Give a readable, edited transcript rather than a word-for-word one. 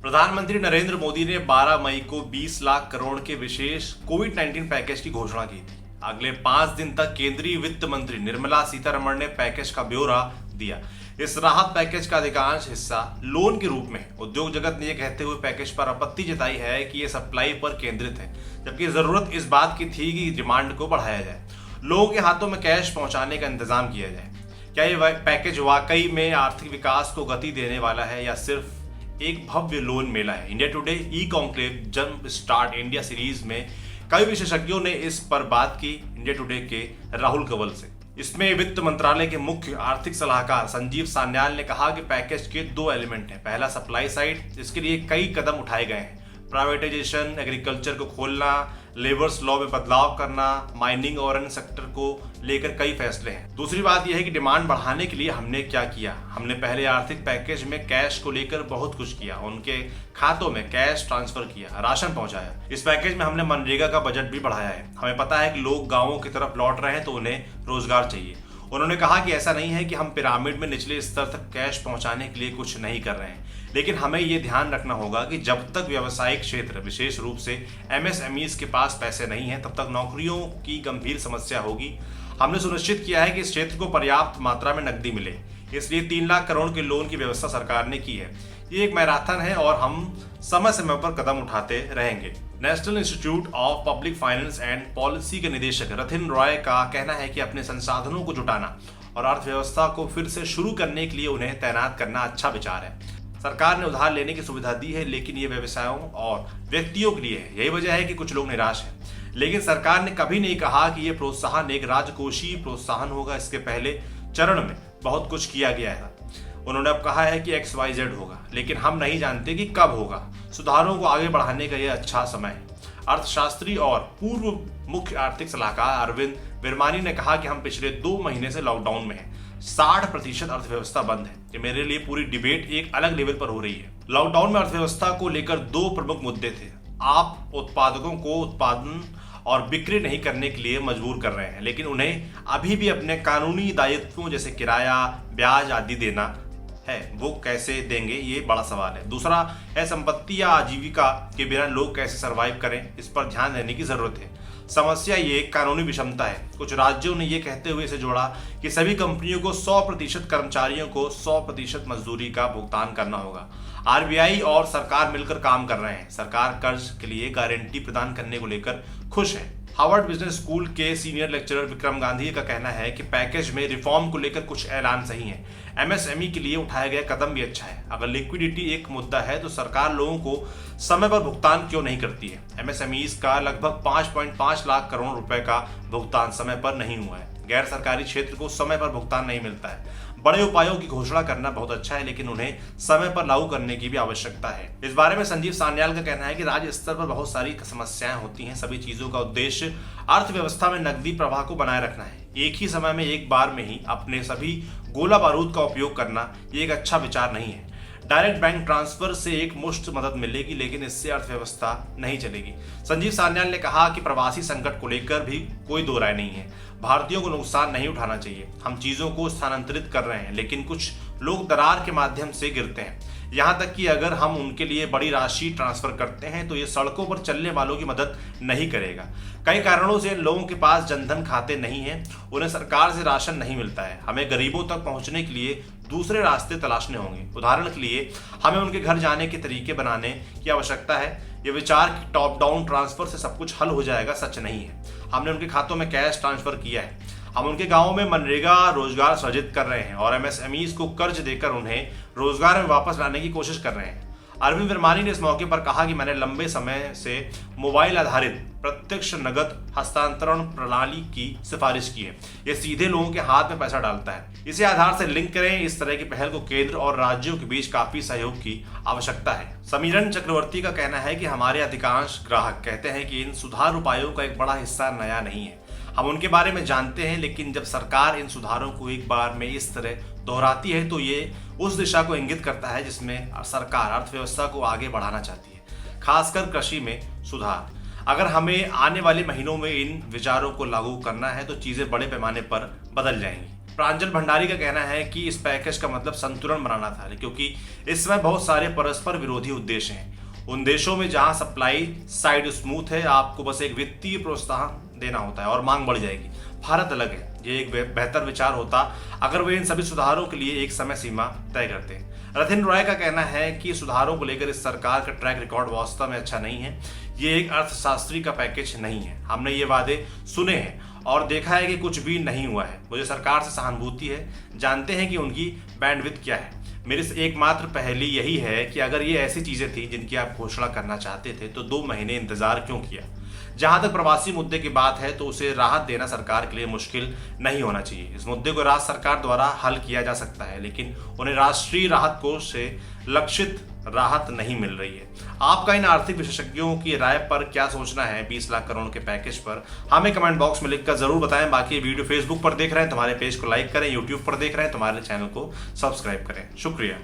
प्रधानमंत्री नरेंद्र मोदी ने 12 मई को 20 लाख करोड़ के विशेष कोविड-19 पैकेज की घोषणा की थी। अगले 5 दिन तक केंद्रीय वित्त मंत्री निर्मला सीतारमण ने पैकेज का ब्यौरा दिया। इस राहत पैकेज का अधिकांश हिस्सा लोन के रूप में। उद्योग जगत ने यह कहते हुए पैकेज पर आपत्ति जताई है कि यह सप्लाई पर केंद्रित है, जबकि जरूरत इस बात की थी कि डिमांड को बढ़ाया जाए, लोगों के हाथों में कैश पहुंचाने का इंतजाम किया जाए। क्या यह पैकेज वाकई में आर्थिक विकास को गति देने वाला है या सिर्फ एक भव्य लोन मेला है? India today e conclave jump start India series में कई विशेषज्ञों ने इस पर बात की इंडिया टुडे के राहुल कंवल से। इसमें वित्त मंत्रालय के मुख्य आर्थिक सलाहकार संजीव सान्याल ने कहा कि पैकेज के 2 एलिमेंट हैं। पहला सप्लाई साइड, इसके लिए कई कदम उठाए गए हैं। प्राइवेटाइजेशन, एग्रीकल्चर को खोलना, लेबर्स लॉ में बदलाव करना, माइनिंग और अन्य सेक्टर को लेकर कई फैसले हैं। दूसरी बात यह है कि डिमांड बढ़ाने के लिए हमने क्या किया। हमने पहले आर्थिक पैकेज में कैश को लेकर बहुत कुछ किया, उनके खातों में कैश ट्रांसफर किया, राशन पहुंचाया। इस पैकेज में हमने मनरेगा का बजट भी बढ़ाया है। हमें पता है कि लोग गांवों की तरफ लौट रहे हैं तो उन्हें रोजगार चाहिए। उन्होंने कहा कि ऐसा नहीं है कि हम पिरामिड में निचले स्तर तक कैश पहुंचाने के लिए कुछ नहीं कर रहे हैं, लेकिन हमें ये ध्यान रखना होगा कि जब तक व्यावसायिक क्षेत्र, विशेष रूप से एमएसएमईज के पास पैसे नहीं हैं, तब तक नौकरियों की गंभीर समस्या होगी। हमने सुनिश्चित किया है कि इस क्षेत्र को पर्याप्त मात्रा में नकदी मिले, इसलिए 3 लाख करोड़ के लोन की व्यवस्था सरकार ने की है। ये एक मैराथन है और हम समय समय पर कदम उठाते रहेंगे। National institute of public finance and policy के निदेशक रथिन रॉय का कहना है कि अपने संसाधनों को जुटाना और अर्थव्यवस्था को फिर से शुरू करने के लिए उन्हें तैनात करना अच्छा विचार है। सरकार ने उधार लेने की सुविधा दी है, लेकिन ये व्यवसायों और व्यक्तियों के लिए है। यही वजह है कि कुछ लोग निराश हैं, लेकिन सरकार ने कभी नहीं कहा कि ये प्रोत्साहन एक राजकोषीय प्रोत्साहन होगा। इसके पहले चरण में बहुत कुछ किया गया है। उन्होंने अब कहा है कि XYZ होगा, लेकिन हम नहीं जानते कि कब होगा। सुधारों को आगे बढ़ाने का यह अच्छा समय है। अर्थशास्त्री और पूर्व मुख्य आर्थिक सलाहकार अरविंद विरमानी ने कहा कि हम पिछले 2 महीने से लॉकडाउन में हैं। 60% अर्थव्यवस्था बंद है। ये मेरे लिए पूरी डिबेट एक अलग लेवल पर हो रही है। लॉकडाउन में अर्थव्यवस्था को लेकर 2 प्रमुख मुद्दे थे। आप उत्पादकों को उत्पादन और बिक्री नहीं करने के लिए मजबूर कर रहे हैं, लेकिन उन्हें अभी भी अपने कानूनी दायित्वों जैसे किराया, ब्याज आदि देना है। वो कैसे देंगे, ये बड़ा सवाल है। दूसरा है संपत्ति या आजीविका के बिना लोग कैसे सरवाइव करें, इस पर ध्यान देने की जरूरत है। समस्या ये कानूनी विषमता है। कुछ राज्यों ने ये कहते हुए इसे जोड़ा कि सभी कंपनियों को 100% कर्मचारियों को 100% मजदूरी का भुगतान करना होगा। RBI और सरकार मिलकर काम कर रहे हैं। सरकार कर्ज के लिए गारंटी प्रदान करने को लेकर खुश है। हार्वर्ड बिजनेस स्कूल के सीनियर लेक्चरर विक्रम गांधी का कहना है कि पैकेज में रिफॉर्म को लेकर कुछ ऐलान सही है। MSME के लिए उठाया गया कदम भी अच्छा है। अगर लिक्विडिटी एक मुद्दा है तो सरकार लोगों को समय पर भुगतान क्यों नहीं करती है? MSMEs का लगभग 5.5 लाख करोड़ रुपए का भुगतान समय पर नहीं हुआ है। गैर सरकारी क्षेत्र को समय पर भुगतान नहीं मिलता है। बड़े उपायों की घोषणा करना बहुत अच्छा है, लेकिन उन्हें समय पर लागू करने की भी आवश्यकता है। इस बारे में संजीव सान्याल का कहना है कि राज्य स्तर पर बहुत सारी समस्याएं होती हैं। सभी चीजों का उद्देश्य अर्थव्यवस्था में नकदी प्रवाह को बनाए रखना है। एक ही समय में एक बार में ही अपने सभी गोला बारूद का उपयोग करना ये एक अच्छा विचार नहीं है। डायरेक्ट बैंक ट्रांसफर से एक मुश्त मदद मिलेगी, लेकिन इससे अर्थव्यवस्था नहीं चलेगी। संजीव सान्याल ने कहा कि प्रवासी संकट को लेकर भी कोई दो राय नहीं है। भारतीयों को नुकसान नहीं उठाना चाहिए। हम चीजों को स्थानांतरित कर रहे हैं, लेकिन कुछ लोग दरार के माध्यम से गिरते हैं। यहाँ तक कि अगर हम उनके लिए बड़ी राशि ट्रांसफर करते हैं तो ये सड़कों पर चलने वालों की मदद नहीं करेगा। कई कारणों से लोगों के पास जनधन खाते नहीं हैं, उन्हें सरकार से राशन नहीं मिलता है। हमें गरीबों तक पहुंचने के लिए दूसरे रास्ते तलाशने होंगे। उदाहरण के लिए हमें उनके घर जाने के तरीके बनाने की आवश्यकता है। ये विचार कि टॉप डाउन ट्रांसफर से सब कुछ हल हो जाएगा सच नहीं है। हमने उनके खातों में कैश ट्रांसफर किया है। हम उनके गांवों में मनरेगा रोजगार सृजित कर रहे हैं और MSMEs को कर्ज देकर उन्हें रोजगार में वापस लाने की कोशिश कर रहे हैं। अरविंद विरमानी ने इस मौके पर कहा कि मैंने लंबे समय से मोबाइल आधारित प्रत्यक्ष नगद हस्तांतरण प्रणाली की सिफारिश की है। यह सीधे लोगों के हाथ में पैसा डालता है। इसे आधार से लिंक करें। इस तरह की पहल को केंद्र और राज्यों के बीच काफी सहयोग की आवश्यकता है। समीरन चक्रवर्ती का कहना है कि हमारे अधिकांश ग्राहक कहते हैं कि इन सुधार उपायों का एक बड़ा हिस्सा नया नहीं है। हम उनके बारे में जानते हैं, लेकिन जब सरकार इन सुधारों को एक बार में इस तरह दोहराती है तो ये उस दिशा को इंगित करता है जिसमें सरकार अर्थव्यवस्था को आगे बढ़ाना चाहती है, खासकर कृषि में सुधार। अगर हमें आने वाले महीनों में इन विचारों को लागू करना है तो चीजें बड़े पैमाने पर बदल जाएंगी। प्रांजल भंडारी का कहना है कि इस पैकेज का मतलब संतुलन बनाना था, क्योंकि इसमें बहुत सारे परस्पर विरोधी उद्देश्य हैं। उन देशों में जहां सप्लाई साइड स्मूथ है, आपको बस एक वित्तीय प्रोत्साहन देना होता है और मांग बढ़ जाएगी। भारत अलग है। ये एक बेहतर विचार होता अगर वे इन सभी सुधारों के लिए एक समय सीमा तय करते। रथिन रॉय का कहना है कि सुधारों को लेकर इस सरकार का ट्रैक रिकॉर्ड वास्तव में अच्छा नहीं है। ये एक अर्थशास्त्री का पैकेज नहीं है। हमने ये वादे सुने हैं और देखा है कि कुछ भी नहीं हुआ है। मुझे सरकार से सहानुभूति है, जानते हैं कि उनकी बैंडविड्थ क्या है। मेरी एकमात्र पहेली यही है कि अगर ये ऐसी चीजें थी जिनकी आप घोषणा करना चाहते थे तो 2 महीने इंतजार क्यों किया। जहां तक प्रवासी मुद्दे की बात है तो उसे राहत देना सरकार के लिए मुश्किल नहीं होना चाहिए। इस मुद्दे को राज्य सरकार द्वारा हल किया जा सकता है, लेकिन उन्हें राष्ट्रीय राहत कोष से लक्षित राहत नहीं मिल रही है। आपका इन आर्थिक विशेषज्ञों की राय पर क्या सोचना है 20 लाख करोड़ के पैकेज पर, हमें कमेंट बॉक्स में लिखकर जरूर बताएं। बाकी वीडियो फेसबुक पर देख रहे हैं तो हमारे पेज को लाइक करें, यूट्यूब पर देख रहे हैं तो हमारे चैनल को सब्सक्राइब करें। शुक्रिया।